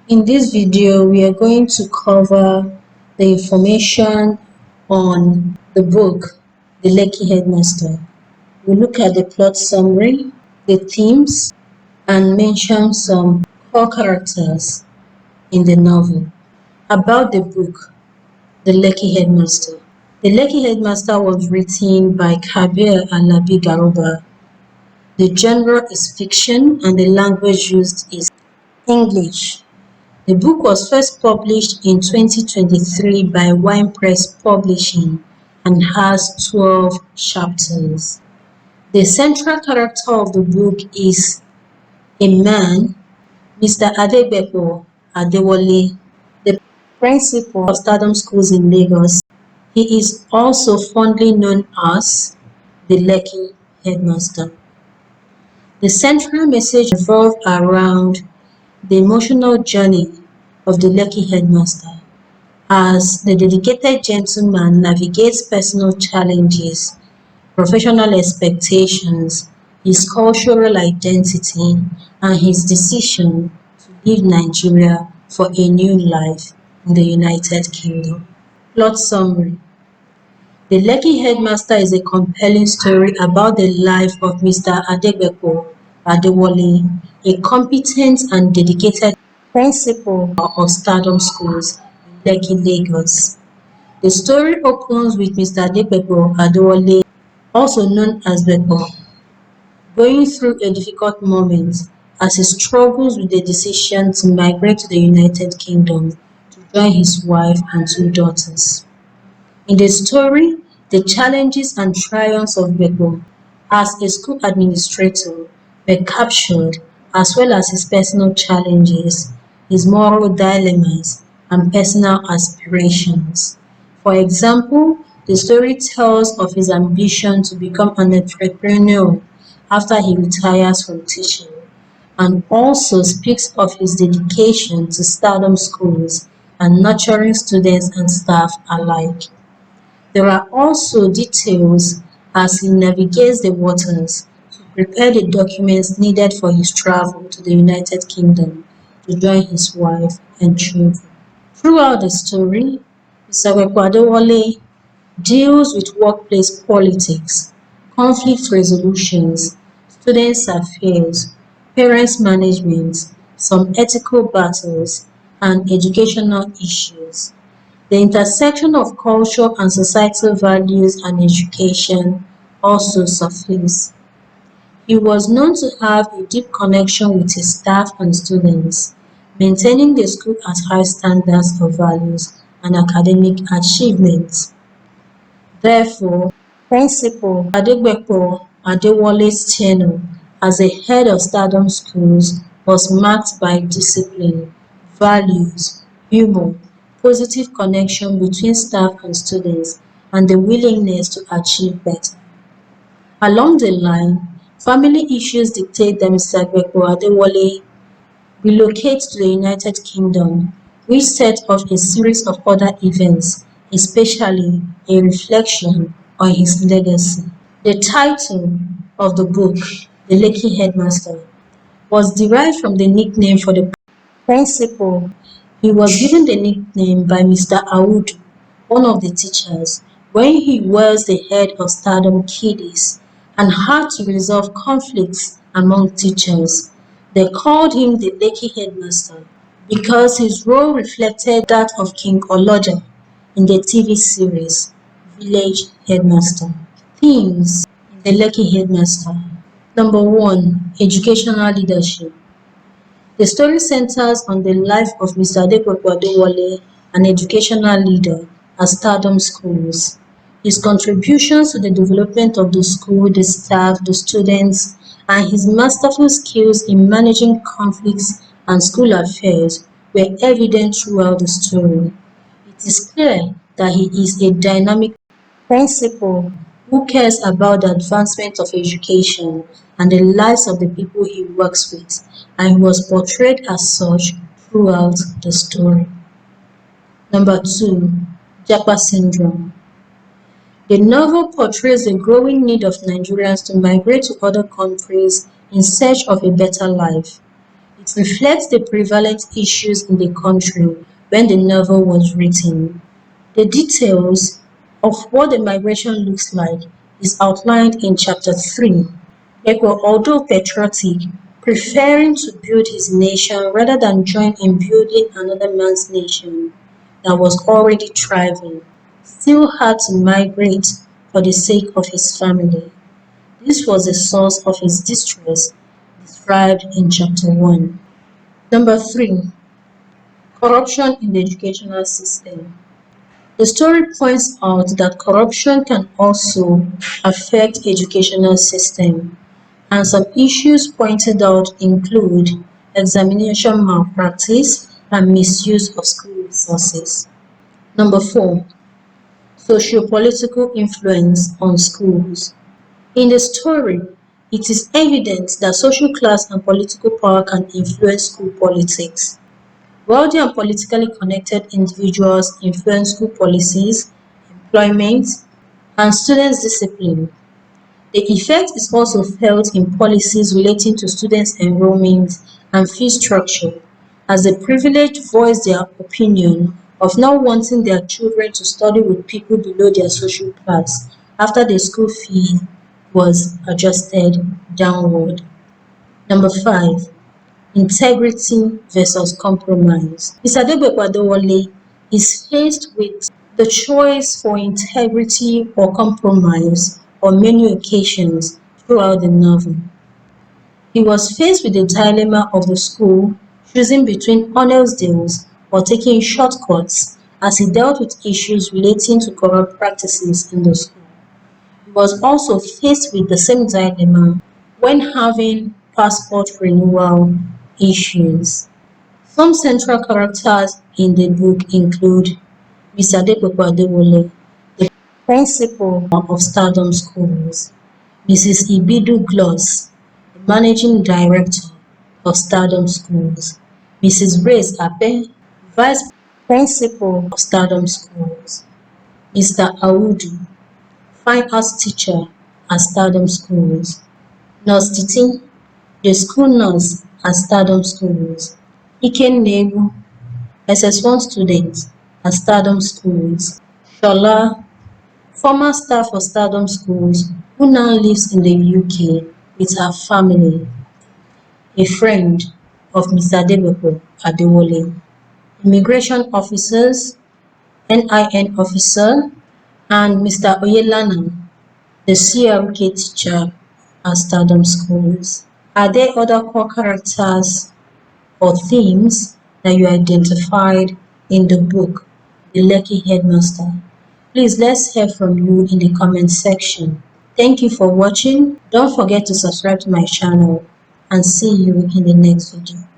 In this video, we are going to cover the information on the book, The Lekki Headmaster. We'll look at the plot summary, the themes, and mention some core characters in the novel. About the book, The Lekki Headmaster. The Lekki Headmaster was written by Kabir Alabi Garuba. The genre is fiction and the language used is English. The book was first published in 2023 by Wine Press Publishing and has 12 chapters. The central character of the book is a man, Mr. Adegbepo Adewale, the principal of Stardom Schools in Lagos. He is also fondly known as the Lekki Headmaster. The central message revolves around the emotional journey of the Lekki Headmaster as the dedicated gentleman navigates personal challenges, professional expectations, his cultural identity, and his decision to leave Nigeria for a new life in the United Kingdom. Plot summary. The Lekki Headmaster is a compelling story about the life of Mr. Adegbepo Adewale, a competent and dedicated principal of Stardom Schools in Lekki, Lagos. The story opens with Mr. Adegbepo Adewale, also known as Bepo, going through a difficult moment as he struggles with the decision to migrate to the United Kingdom to join his wife and two daughters. In the story, the challenges and triumphs of Bepo as a school administrator were captured, as well as his personal challenges, his moral dilemmas, and personal aspirations. For example, the story tells of his ambition to become an entrepreneur after he retires from teaching, and also speaks of his dedication to Stardom Schools and nurturing students and staff alike. There are also details as he navigates the waters to prepare the documents needed for his travel to the United Kingdom to join his wife and children. Throughout the story, Mr. Adewale deals with workplace politics, conflict resolutions, students' affairs, parents' management, some ethical battles, and educational issues. The intersection of culture and societal values and education also surface. He was known to have a deep connection with his staff and students, maintaining the school at high standards of values and academic achievement. Therefore, Principal Adegbepo Adewale's tenure as a head of Stardom Schools was marked by discipline, values, humor, positive connection between staff and students, and the willingness to achieve better. Along the line, family issues dictate that Mr. Adegbepo Adewale relocate to the United Kingdom, which set off a series of other events, especially a reflection on his legacy. The title of the book, The Lekki Headmaster, was derived from the nickname for the principal. He was given the nickname by Mr. Audu, one of the teachers, when he was the head of Stardom Kiddies and had to resolve conflicts among teachers. They called him the Lekki Headmaster because his role reflected that of King Oloja in the TV series Village Headmaster. Themes in the Lekki Headmaster. Number 1. Educational leadership. The story centers on the life of Mr. Adegbepo Adewale, an educational leader at Stardom Schools. His contributions to the development of the school, the staff, the students, and his masterful skills in managing conflicts and school affairs were evident throughout the story. It is clear that he is a dynamic principal who cares about the advancement of education and the lives of the people he works with, and he was portrayed as such throughout the story. Number 2. Japa Syndrome. The novel portrays the growing need of Nigerians to migrate to other countries in search of a better life. It It reflects the prevalent issues in the country when the novel was written. The details of what the migration looks like is outlined in chapter 3. Ekwe, although patriotic, preferring to build his nation rather than join in building another man's nation that was already thriving, still had to migrate for the sake of his family. This was the source of his distress described in chapter 1. Number 3. Corruption in the educational system. The story points out that corruption can also affect educational system, and some issues pointed out include examination malpractice and misuse of school resources. Number 4. Socio-political influence on schools. In the story, it is evident that social class and political power can influence school politics. Wealthy and politically connected individuals influence school policies, employment, and students' discipline. The effect is also felt in policies relating to students' enrollment and fee structure, as the privileged voice their opinion of not wanting their children to study with people below their social class after the school fee was adjusted downward. Number 5. Integrity versus compromise. Mr. Adegbepo Adewale is faced with the choice for integrity or compromise on many occasions throughout the novel. He was faced with the dilemma of the school choosing between honest deals or taking shortcuts as he dealt with issues relating to corrupt practices in the school. He was also faced with the same dilemma when having passport renewal issues. Some central characters in the book include Mr. Adegbepo Adewale, the principal of Stardom Schools, Mrs. Ibidu Gloss, the managing director of Stardom Schools, Mrs. Grace Ape, vice principal of Stardom Schools, Mr. Audu, fine arts teacher at Stardom Schools, Nurse Titi, the school nurse at Stardom Schools, Ike Nebu, SS1 student at Stardom Schools, Shola, former staff of Stardom Schools who now lives in the UK with her family, a friend of Mr. Adegbepo Adewale, immigration officers, NIN officer, and Mr. Oyelana, the CRK teacher at Stardom Schools. Are there other core characters or themes that you identified in the book, The Lekki Headmaster? Please let's hear from you in the comment section. Thank you for watching. Don't forget to subscribe to my channel and see you in the next video.